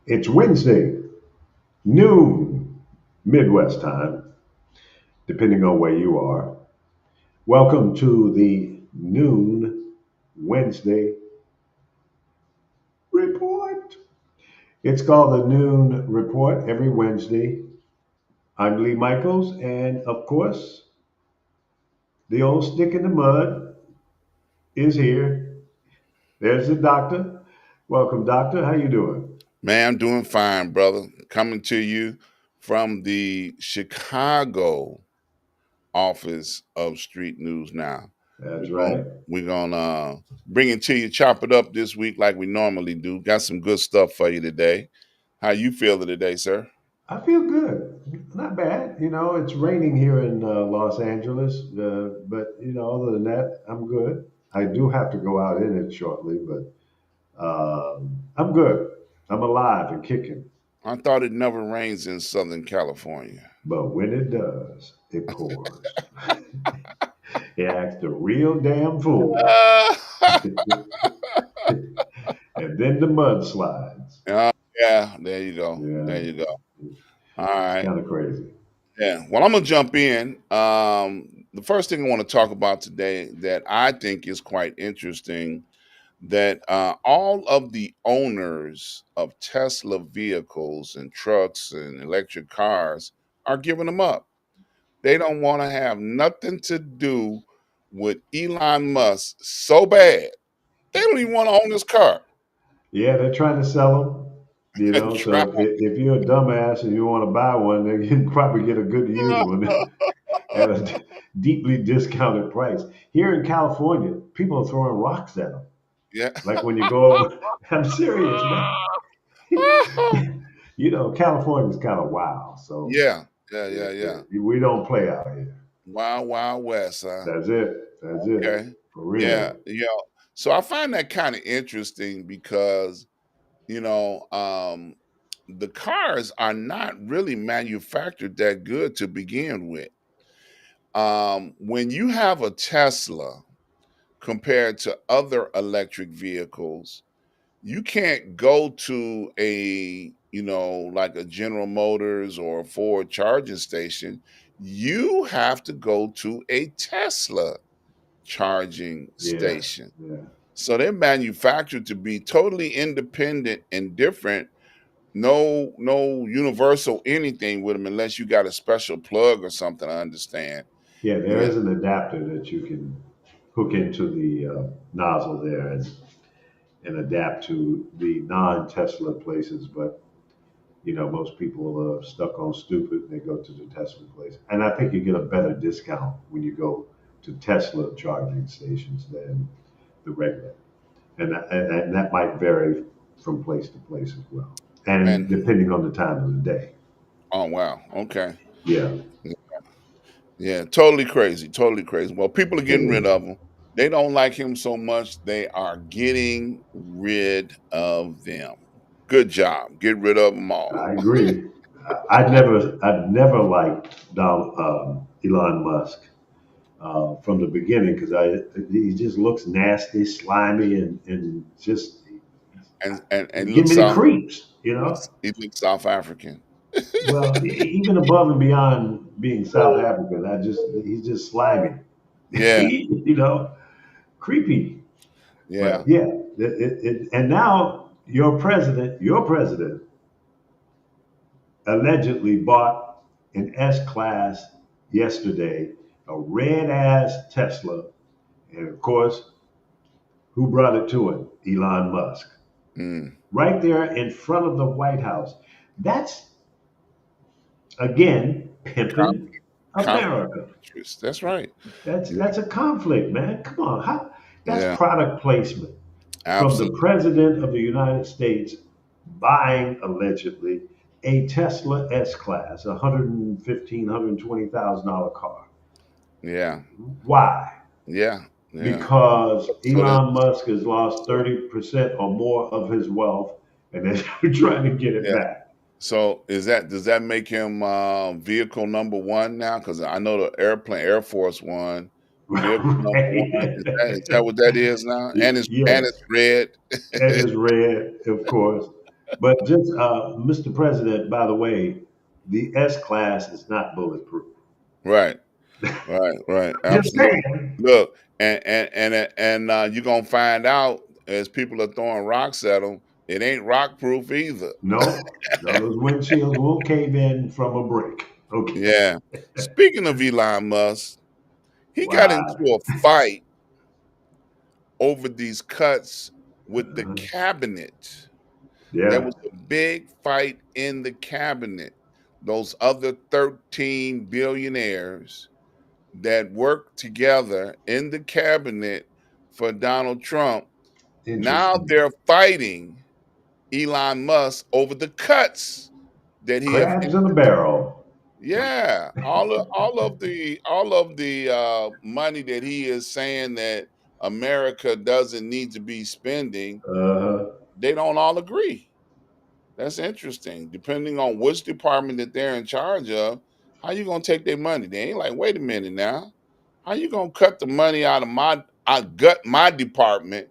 It's Wednesday, noon, Midwest time, depending on where you are. Welcome to the Noon Wednesday Report. It's called the Noon Report every Wednesday. I'm Lee Michaels, and of course, the old stick in the mud is here. There's the doctor. Welcome, doctor. How you doing? Man, I'm doing fine, brother. Coming to you from the Chicago office of Street News Now. That's We're gonna right. we're gonna bring it to you, chop it up this week like we normally do. Got some good stuff for you today. How you feeling today, sir? I feel good. Not bad. It's raining here in Los Angeles, but other than that, I'm good. I do have to go out in it shortly, but I'm good. I'm alive and kicking. I thought it never rains in Southern California. But when it does, it pours. It acts the real damn fool, and then the mud slides. Yeah, there you go. Yeah, There you go. All it's right. kind of crazy. Yeah. Well, I'm gonna jump in. The first thing I want to talk about today that I think is quite interesting that all of the owners of Tesla vehicles and trucks and electric cars are giving them up. They don't want to have nothing to do with Elon Musk so bad. They don't even want to own this car. Yeah, they're trying to sell them. Try- So if you're a dumbass and you want to buy one, then you can probably get a good used one at a deeply discounted price. Here in California, people are throwing rocks at them. yeah. Like when you go over, I'm serious, man. California's kind of wild. So Yeah. Yeah. Yeah. Yeah. we don't play out here. Wild, wild west, huh? That's it. That's it. Okay. For Yeah. real. Yeah. So I find that kind of interesting because you know, the cars are not really manufactured that good to begin with. When you have a Tesla compared to other electric vehicles, you can't go to like a General Motors or a Ford charging station. You have to go to a Tesla charging Yeah. station. Yeah. So they're manufactured to be totally independent and different. No universal anything with them unless you got a special plug or something, I understand. Yeah. There Yeah. is an adapter that you can hook into the nozzle there and adapt to the non-Tesla places. But most people are stuck on stupid. They go to the Tesla place, and I think you get a better discount when you go to Tesla charging stations than the regular, and that might vary from place to place as well, and And depending on the time of the day. oh wow, okay. Yeah, Yeah, totally crazy, totally crazy. Well, people are it getting rid is. of him. They don't like him so much. They are getting rid of them. Good job. Get rid of them all. I agree. I'd never liked Elon Musk from the beginning because he just looks nasty, slimy, and just And he give looks me the South creeps. he looks South African. Well, even above and beyond being South African, he's just slimy, Yeah, you know, creepy. But yeah. yeah, and now your president allegedly bought an S class yesterday, a red ass Tesla, and of course, who brought it to him? Elon Musk, Mm. right there in front of the White House. That's again Con- pimping Conflict of America. interest. That's right. That's Yeah, that's a conflict, man. Come on, that's yeah, product placement from the absolutely. president of the United States buying allegedly a Tesla S class, a $115,000, $120,000 car. Yeah, Why? yeah, yeah. Because So that Elon Musk has lost 30% or more of his wealth, and they're trying to get it yeah. back. So does that make him vehicle number one now? Because I know the Air Force One, vehicle number one. Is that Right? what that is now? And it's Yes, red. and it's red, of course. But just, Mr. President, by the way, the S class is not bulletproof. Right, right, Just absolutely. saying. Look, you're gonna find out as people are throwing rocks at them, it ain't rock proof either. No, no, those windshields won't cave in from a brick. Okay. Yeah. Speaking of Elon Musk, he got into Wow. a fight over these cuts with the Uh-huh. cabinet. There Yeah. was a big fight in the cabinet. Those other 13 billionaires that worked together in the cabinet for Donald Trump, now Interesting. they're fighting Elon Musk over the cuts that he have Crabs in a instituted. barrel. Yeah, all of the money that he is saying that America doesn't need to be spending, Uh-huh. they don't all agree. That's interesting. Depending on which department that they're in charge of, how you gonna take their money? They ain't like, wait a minute now. How you gonna cut the money out of I gut my department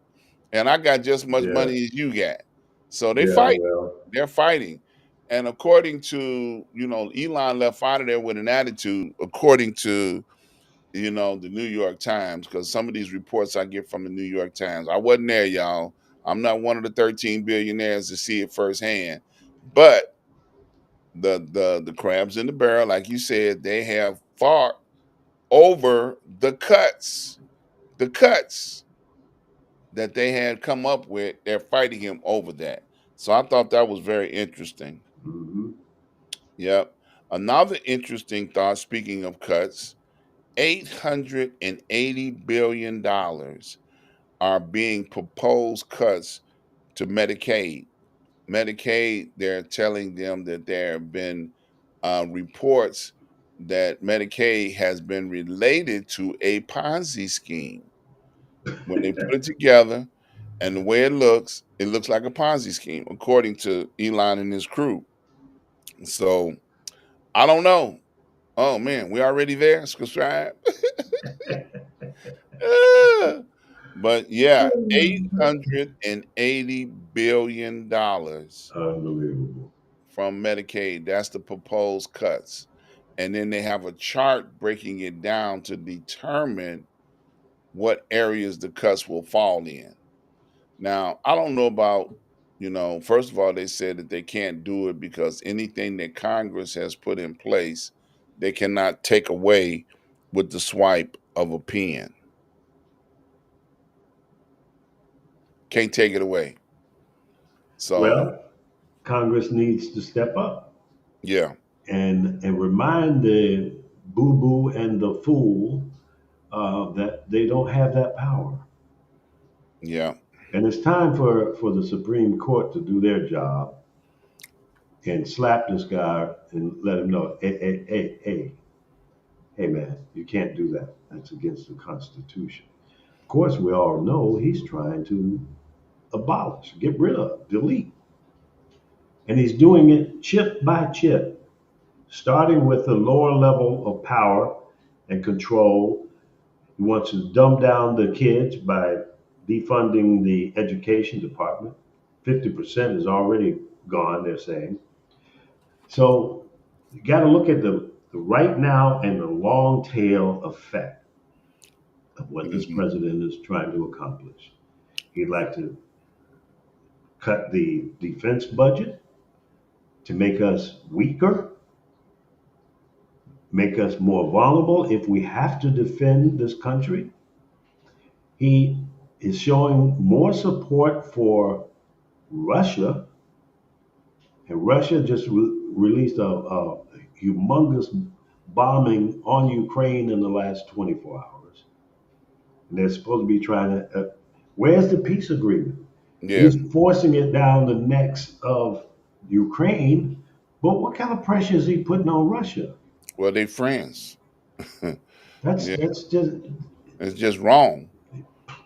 and I got just as much Yeah. money as you got. So they Yeah. fight. Well. They're fighting. And according to, Elon left out of there with an attitude, according to, the New York Times, because some of these reports I get from the New York Times. I wasn't there, y'all. I'm not one of the 13 billionaires to see it firsthand. But the crabs in the barrel, like you said, they have fought over the cuts. The cuts that they had come up with, they're fighting him over that. So I thought that was very interesting. Hmm. Yep. Another interesting thought, speaking of cuts, $880 billion are being proposed cuts to Medicaid. Medicaid, they're telling them that there have been reports that Medicaid has been related to a Ponzi scheme. When they put it together and the way it looks like a Ponzi scheme, according to Elon and his crew. So I don't know. Oh man, we already there? Subscribe. Ah, but yeah, $880 billion Unbelievable. from Medicaid. That's the proposed cuts. And then they have a chart breaking it down to determine what areas the cuts will fall in. Now, I don't know about, first of all, they said that they can't do it because anything that Congress has put in place, they cannot take away with the swipe of a pen. Can't take it away. So, Well, Congress needs to step up yeah, and remind the boo boo and the fool that they don't have that power. yeah. And it's time for the Supreme Court to do their job and slap this guy and let him know, hey, man, you can't do that. That's against the Constitution. Of course, we all know he's trying to abolish, get rid of, delete. And he's doing it chip by chip, starting with the lower level of power and control. He wants to dumb down the kids by defunding the education department. 50% is already gone, they're saying. So you got to look at the right now and the long tail effect of what this Mhm. president is trying to accomplish. He'd like to cut the defense budget to make us weaker, make us more vulnerable if we have to defend this country. He is showing more support for Russia, and Russia just released a humongous bombing on Ukraine in the last 24 hours. And they're supposed to be trying to. Where's the peace agreement? Yeah. He's forcing it down the necks of Ukraine, but what kind of pressure is he putting on Russia? Well, they friends. That's Yeah. that's just It's just wrong.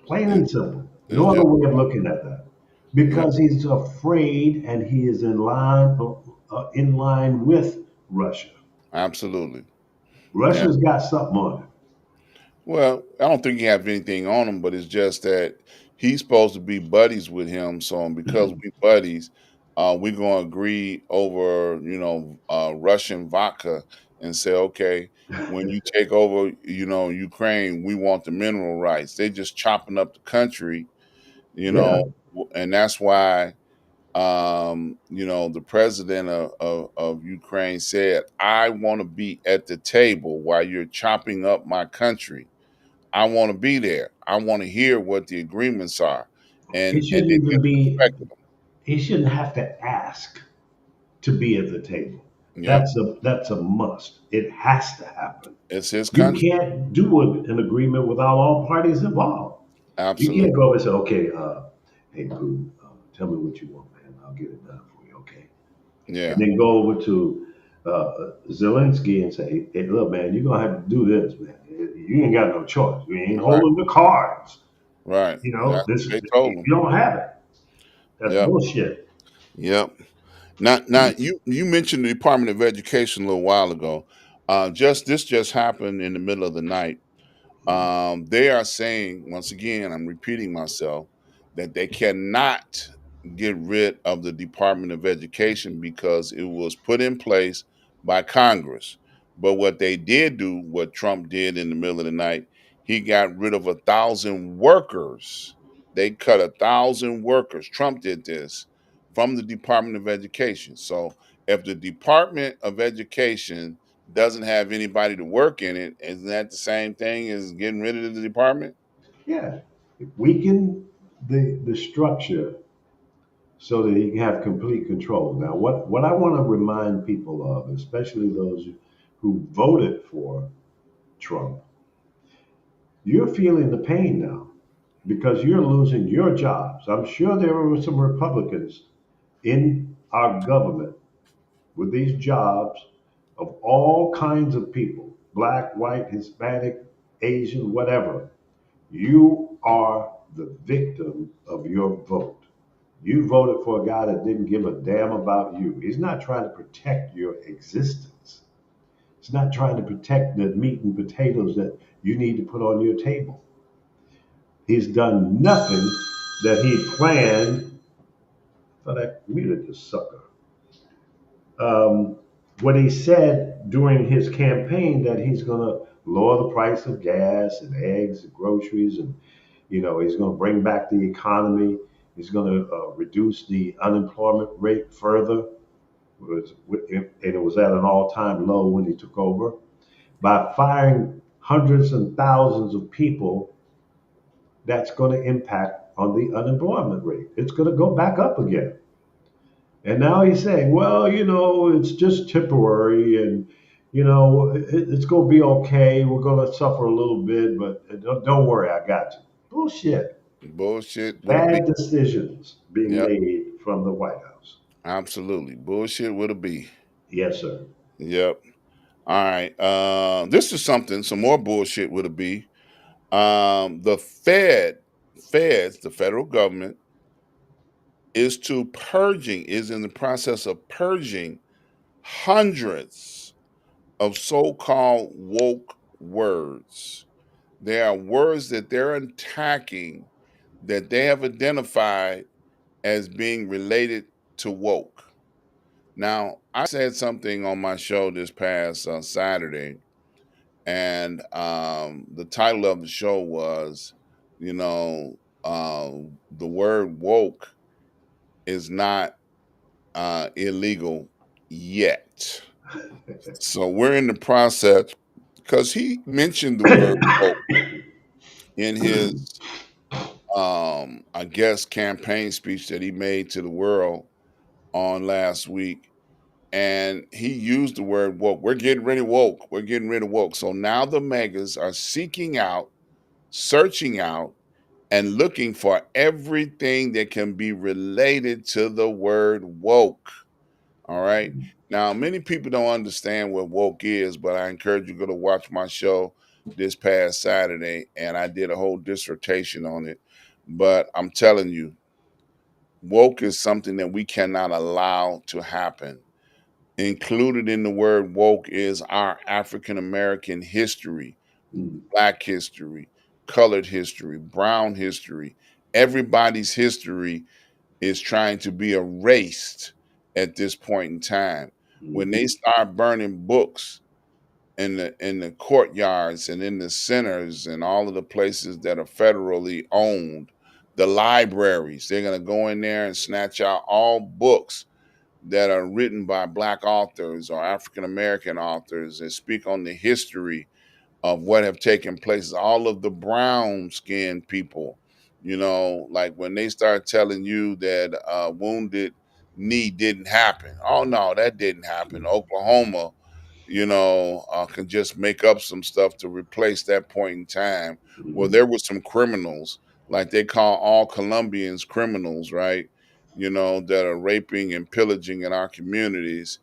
plain It, and simple. it's No other just way of wrong. looking at that. Yeah. Because he's afraid and he is in line with Russia. Absolutely. Yeah. Russia's got something on it. Well, I don't think he have anything on him, but it's just that he's supposed to be buddies with him. So because we buddies, we're going to agree over, Russian vodka and say, okay, when you take over, Ukraine, we want the mineral rights. They're just chopping up the country, Yeah. and that's why, the president of Ukraine said, I want to be at the table while you're chopping up my country. I want to be there. I want to hear what the agreements are. He And shouldn't they even be, disrespected them. he shouldn't have to ask to be at the table. Yep. That's a must. It has to happen. It's his You country. can't do an agreement without all parties involved. You can't Absolutely. go and say, okay, hey, Putin, tell me what you want, man. I'll get it done for you, okay? And Yeah. then go over to Zelensky and say, hey, look, man, you're going to have to do this, man. You ain't got no choice. You ain't Right. holding the cards. Right. You know, That's what they told you him. don't have it. That's Yep. bullshit. Yep. Now you mentioned the Department of Education a little while ago. Just happened in the middle of the night. They are saying, once again, I'm repeating myself, that they cannot get rid of the Department of Education because it was put in place by Congress. But what they did do, what Trump did in the middle of the night, he got rid of 1,000 workers. They cut 1,000 workers. Trump did this from the Department of Education. So if the Department of Education doesn't have anybody to work in it, isn't that the same thing as getting rid of the department? Yeah. Weaken the structure so that he can have complete control. Now, what I want to remind people of, especially those who voted for Trump, you're feeling the pain now because you're losing your jobs. I'm sure there were some Republicans in our government with these jobs of all kinds of people, black, white, Hispanic, Asian, whatever. You are the victim of your vote. You voted for a guy that didn't give a damn about you. He's not trying to protect your existence. He's not trying to protect the meat and potatoes that you need to put on your table. He's done nothing that he planned. I thought I muted this sucker. What he said during his campaign that he's going to lower the price of gas and eggs and groceries, and he's going to bring back the economy. He's going to reduce the unemployment rate further. And it was at an all-time low when he took over by firing hundreds and thousands of people. That's going to impact on the unemployment rate. It's going to go back up again. And now he's saying, well, it's just temporary, and it's going to be okay. We're going to suffer a little bit, but don't worry, I got you. Bullshit. Bullshit with a B. Bad decisions being Yep. made from the White House. Absolutely. Bullshit with a B. Yes, sir. Yep. All right. This is something, some more bullshit with a B. The feds, the federal government, is in the process of purging hundreds of so-called woke words. There are words that they're attacking that they have identified as being related to woke. Now, I said something on my show this past Saturday, and the title of the show was, you know, the word woke is not illegal yet. So we're in the process because he mentioned the word woke in his, I guess, campaign speech that he made to the world on last week. And he used the word woke. We're getting rid of woke. We're getting rid of woke. So now the megas are seeking out, searching out, and looking for everything that can be related to the word woke. All right. Now, many people don't understand what woke is, but I encourage you to go to watch my show this past Saturday, and I did a whole dissertation on it. But I'm telling you, woke is something that we cannot allow to happen. Included in the word woke is our African American history, black history, colored history, brown history, everybody's history is trying to be erased at this point in time. When they Mhm. start burning books in the courtyards and in the centers and all of the places that are federally owned, the libraries, they're going to go in there and snatch out all books that are written by Black authors or African American authors and speak on the history of what have taken place. All of the brown skinned people, like when they start telling you that wounded knee didn't happen. Oh no, that didn't happen. Oklahoma, can just make up some stuff to replace that point in time. Well, Mhm. there were some criminals, like they call all Colombians criminals, right? That are raping and pillaging in our communities,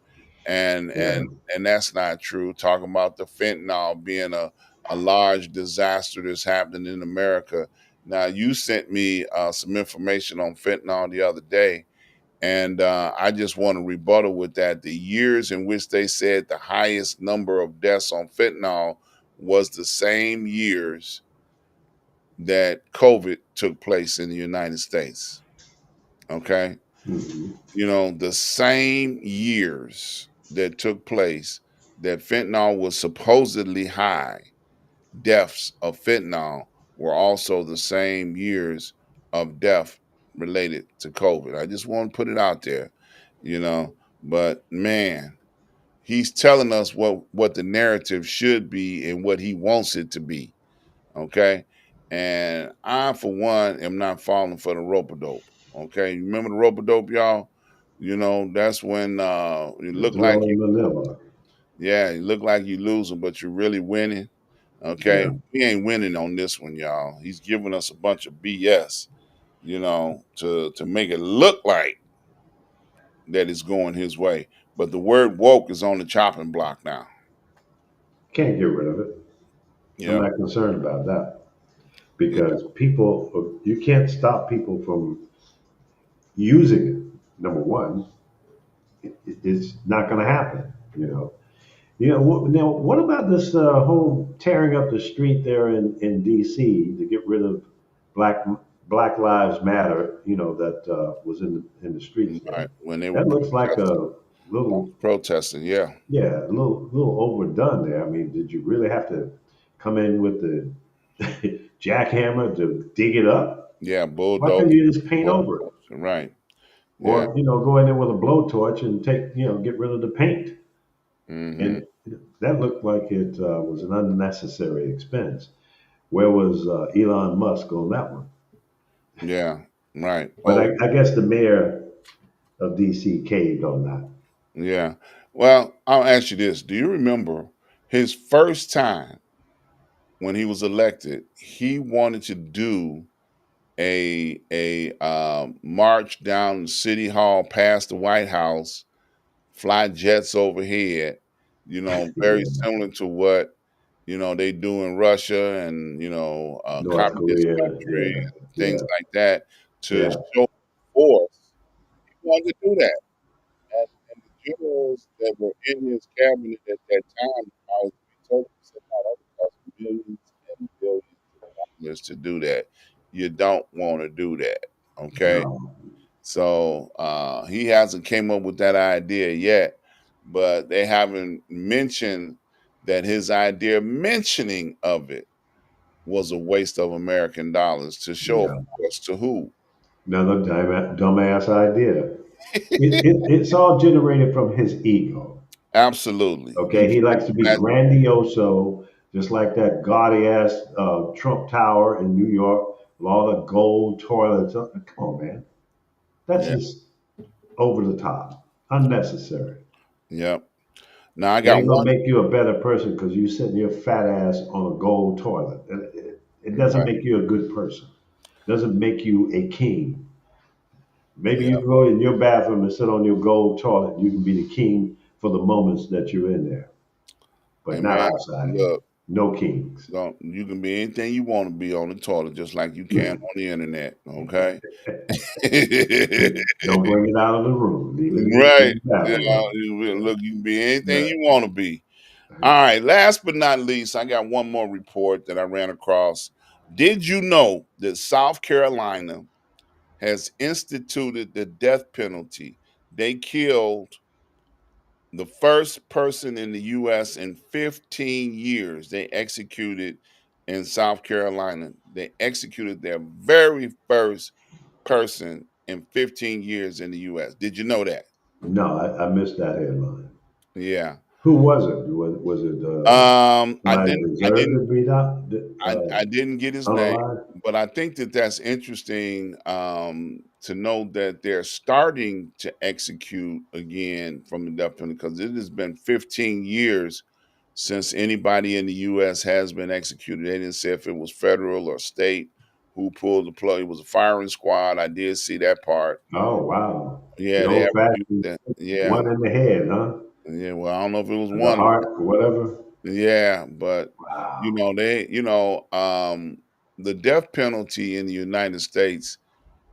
and Yeah. and and that's not true. Talking about the fentanyl being a large disaster that's happening in America. Now, you sent me some information on fentanyl the other day, and I just want to rebuttal with that. The years in which they said the highest number of deaths on fentanyl was the same years that COVID took place in the United States. Okay. Mhm. The same years that took place that fentanyl was supposedly high, deaths of fentanyl were also the same years of death related to COVID. I just want to put it out there, you know. But man, he's telling us what the narrative should be and what he wants it to be. Okay. And I, for one, am not falling for the rope a dope. Okay. You remember the rope a dope, y'all? That's when it The looked like thrill in you, Manila. yeah, it looked like you losing, but you're really winning. Okay. Yeah. We ain't winning on this one, y'all. He's giving us a bunch of BS, to make it look like that it's going his way. But the word woke is on the chopping block now. Can't get rid of it. I'm Yeah. not concerned about that Yeah. because you can't stop people from using it. Number one, it's not going to happen. Now, what about this whole tearing up the street there in D.C. to get rid of Black Black Lives Matter? That was in the streets there. Right. When they were That looks like protesting, a little, yeah. yeah, a little overdone there. I mean, did you really have to come in with the jackhammer to dig it up? Yeah, Why couldn't bulldozer, you just paint over it? bulldozer, right. Yeah. Or, go in there with a blowtorch and get rid of the paint. Hmm. And that looked like it was an unnecessary expense. Where was Elon Musk on that one? Yeah. Right. But Oh, I guess the mayor of DC caved on that. yeah. Well, I'll ask you this. Do you remember his first time when he was elected, he wanted to do a march down City Hall past the White House, fly jets overhead, very Yeah, similar to what they do in Russia and North communist Korea. country Yeah, and things yeah, like that to yeah. show force. He wanted to do that, and the generals that were in his cabinet at that time, I was told him, said, "No, that would cost millions and billions of dollars to do that. You don't want to do that." Okay. No, So he hasn't came up with that idea yet, but they haven't mentioned that his idea mentioning of it was a waste of American dollars to show yeah. force to who? Another dumbass idea. It's all generated from his ego. Absolutely. Okay, he likes to be That- grandioso, just like that gaudy ass Trump Tower in New York with all the gold toilets. Come on, man. That's yeah. just over the top, unnecessary. Yep. Now I It got ain't gonna one. make you a better person because you sitting your fat ass on a gold toilet. It doesn't Right. make you a good person. It doesn't make you a king. Maybe you Yeah. can go in your bathroom and sit on your gold toilet. You can be the king for the moments that you're in there, but Hey not man, outside. look, No kings. you can be anything you want to be on the toilet, just like you can on the internet. Okay. Don't bring it out of the room. Leave it Right. in the bathroom. Look, you can be anything Yeah. you want to be. All right. Last but not least, I got one more report that I ran across. Did you know that South Carolina has instituted the death penalty. They killed the first person in the US in 15 years. They executed in South Carolina. They executed their very first person in 15 years in the US. Did you know that? No, I missed that headline. Yeah. Who was it? Was it I somebody didn't that I deserved didn't to be I didn't get his name, unalive? but I think that that's interesting, to know that they're starting to execute again from the death penalty, because it has been 15 years since anybody in the U.S. has been executed. They didn't say if it was federal or state who pulled the plug. It was a firing squad. I did see that part. Oh wow, the Yeah, they old have used fashioned that. Yeah, one in the head, huh? yeah. Well, I don't know if it was The one. heart, or whatever. Yeah, but Wow. the death penalty in the United States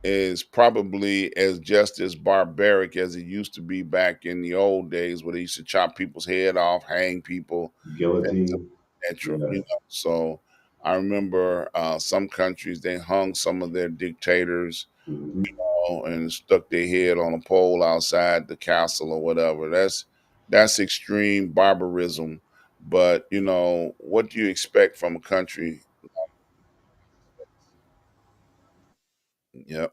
is probably as just as barbaric as it used to be back in the old days, where they used to chop people's head off, hang people, things of Guillotine. that nature. Yeah. So I remember some countries, they hung some of their dictators, Mhm. and stuck their head on a pole outside the castle or whatever. That's extreme barbarism. But what do you expect from a country? Yep.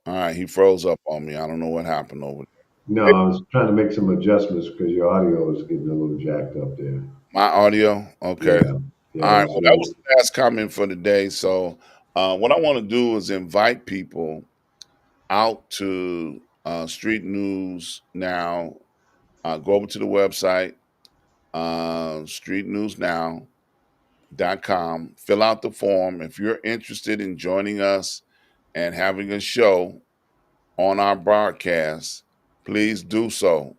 All right, he froze up on me. I don't know what happened over No, there. I was trying to make some adjustments because your audio is getting a little jacked up there. My audio? Okay. Yeah. All Yeah. right. Well, that So was the last comment for the day. So, what I want to do is invite people out to Street News Now. Go over to the website, streetnewsnow.com. Fill out the form. If you're interested in joining us and having a show on our broadcast, please do so.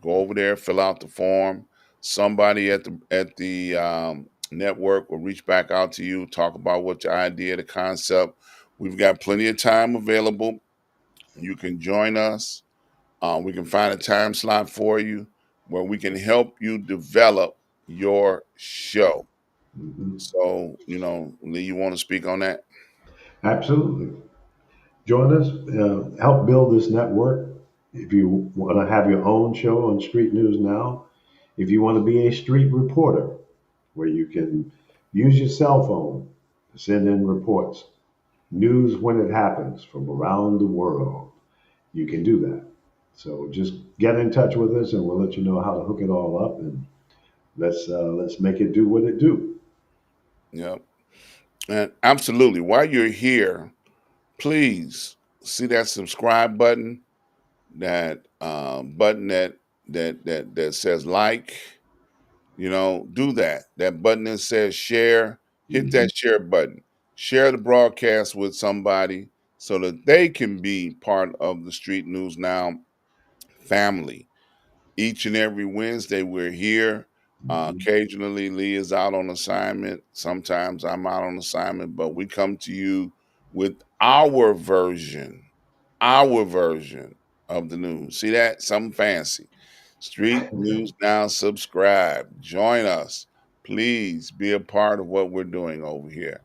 Go over there, fill out the form. Somebody at the network will reach back out to you, talk about what your idea, the concept. We've got plenty of time available. You can join us. We can find a time slot for you where we can help you develop your show. mhm. So, Lee, you want to speak on that? Absolutely. Join us. Help build this network. If you want to have your own show on Street News Now, if you want to be a street reporter, where you can use your cell phone to send in reports, news when it happens from around the world, you can do that. So just get in touch with us, and we'll let you know how to hook it all up, and let's make it do what it do. Yep. And absolutely. While you're here, please see that subscribe button, that button that says like. Do that. That button that says share, hit Mhm. that share button. Share the broadcast with somebody so that they can be part of the Street News Now family. Each and every Wednesday, we're here. Mhm. Occasionally, Lee is out on assignment. Sometimes I'm out on assignment, but we come to you with our version of the news. See that? Something fancy. Street News Now, subscribe, join us. Please be a part of what we're doing over here.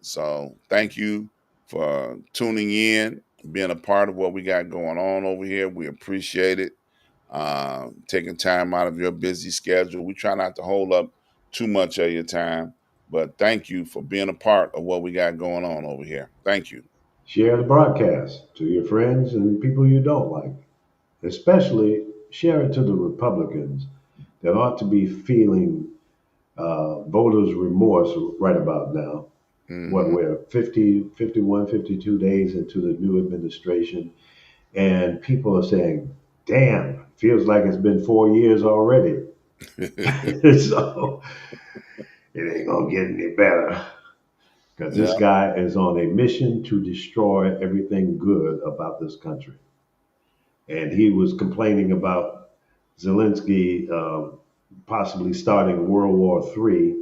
So thank you for tuning in, being a part of what we got going on over here. We appreciate it. Taking time out of your busy schedule. We try not to hold up too much of your time, but thank you for being a part of what we got going on over here. Thank you. Share the broadcast to your friends and people you don't like. Especially share it to the Republicans that ought to be feeling voters' remorse right about now. What Hmm. we're 50, 51, 52 days into the new administration, and people are saying, damn, feels like it's been 4 years already. So it ain't gonna get any better because this Yeah. guy is on a mission to destroy everything good about this country. And he was complaining about Zelensky possibly starting World War III.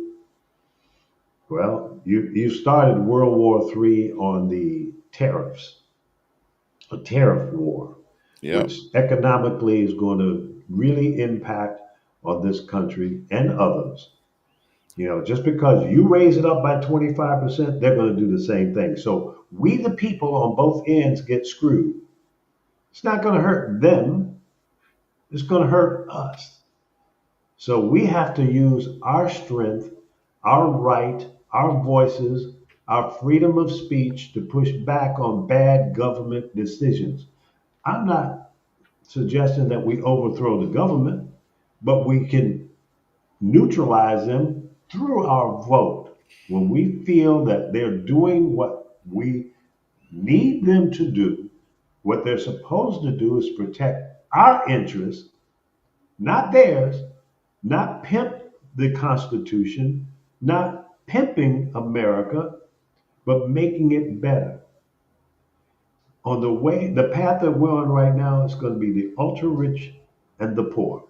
Well, you started World War III on the tariffs, a tariff war, Yep. which economically is going to really impact on this country and others. You know, just because you raise it up by 25%, they're going to do the same thing. So we, the people on both ends, get screwed. It's not going to hurt them, it's going to hurt us. So we have to use our strength, our right, our voices, our freedom of speech to push back on bad government decisions. I'm not suggesting that we overthrow the government, but we can neutralize them through our vote. When we feel that they're doing what we need them to do, what they're supposed to do is protect our interests, not theirs, not pimp the Constitution, not pimping America, but making it better. On the path that we're on right now is going to be the ultra rich and the poor.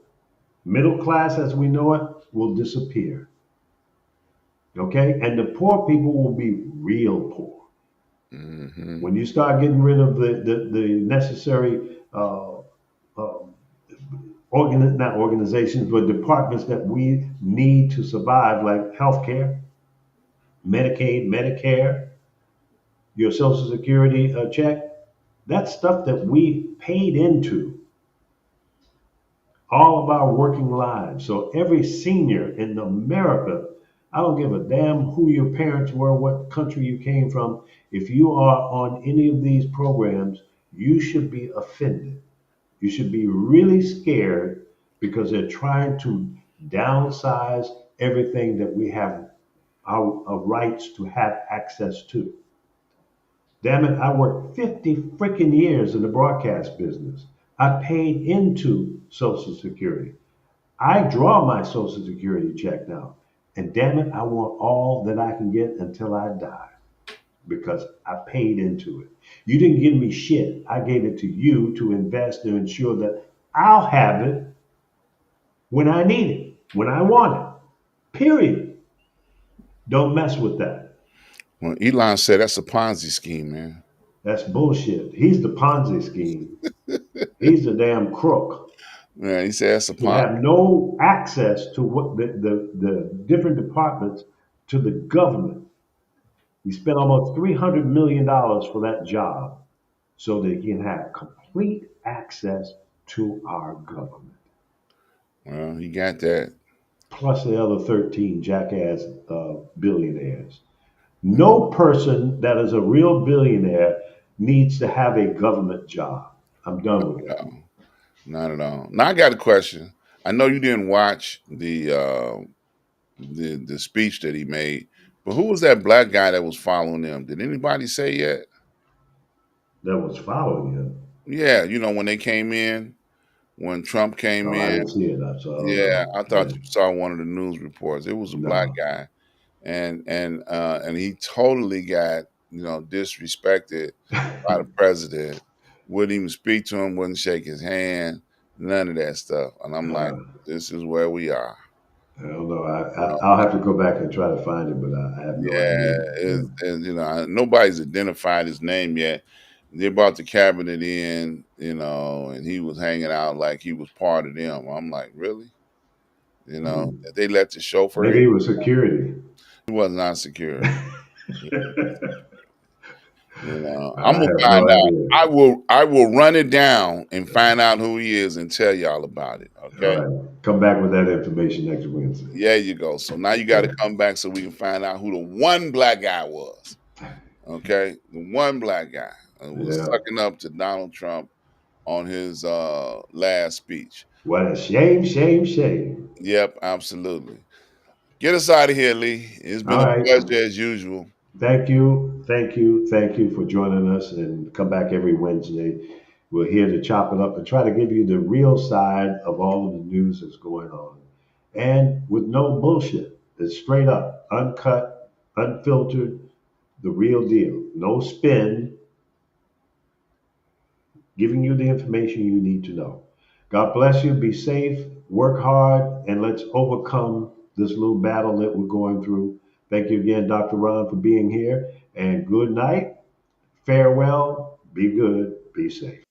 Middle class as we know it will disappear. Okay? And the poor people will be real poor. Hmm. When you start getting rid of the necessary uh, not organizations, but departments that we need to survive, like healthcare, Medicaid, Medicare, your Social Security check, that's stuff that we paid into all of our working lives. So every senior in America, I don't give a damn who your parents were, what country you came from. If you are on any of these programs, you should be offended. You should be really scared because they're trying to downsize everything that we have our rights to have access to. Damn it, I worked 50 freaking years in the broadcast business. I paid into Social Security. I draw my Social Security check now. And damn it, I want all that I can get until I die because I paid into it. You didn't give me shit. I gave it to you to invest to ensure that I'll have it when I need it, when I want it. Period. Don't mess with that. Well, Elon said that's a Ponzi scheme, man. That's bullshit. He's the Ponzi scheme. He's the damn crook. Yeah, he said that's a To Ponzi. have no access to what the different departments to the government. He spent almost $300 million for that job so that he can have complete access to our government. Well, he got that. Plus the other 13 jackass billionaires. No person that is a real billionaire needs to have a government job. I'm done with that. No, not at all. Now I got a question. I know you didn't watch the speech that he made, but who was that black guy that was following them? Did anybody say yet? That was following him. Yeah, when they came in, when Trump came Oh, I in. didn't see it. I don't Yeah, know. I Yeah. thought you saw one of the news reports. It was a black No. guy, and he totally got disrespected by the president. Wouldn't even speak to him. Wouldn't shake his hand. None of that stuff. And I'm like, Uh, this is where we are. I don't know. You know? I'll have to go back and try to find it, but I have no Yeah, idea. Yeah. nobody's identified his name yet. They brought the cabinet in, and he was hanging out like he was part of them. I'm like, really? Hmm. They let the chauffeur Maybe in. it was security. He was not security. I'm I gonna have find no out. idea. I will run it down and find out who he is and tell y'all about it. All Okay. right. Come back with that information next Wednesday. There you go. So now you got to come back so we can find out who the one black guy was. Okay, the one black guy was Yeah. sucking up to Donald Trump on his last speech. What a shame, shame, shame. Yep, absolutely. Get us out of here, Lee. It's been All a right. pleasure as usual. Thank you. Thank you. Thank you for joining us and come back every Wednesday. We're here to chop it up and try to give you the real side of all of the news that's going on. And with no bullshit. It's straight up, uncut, unfiltered, the real deal. No spin, giving you the information you need to know. God bless you. Be safe. Work hard. And let's overcome this little battle that we're going through. Thank you again, Dr. Ron, for being here. And good night. Farewell. Be good. Be safe.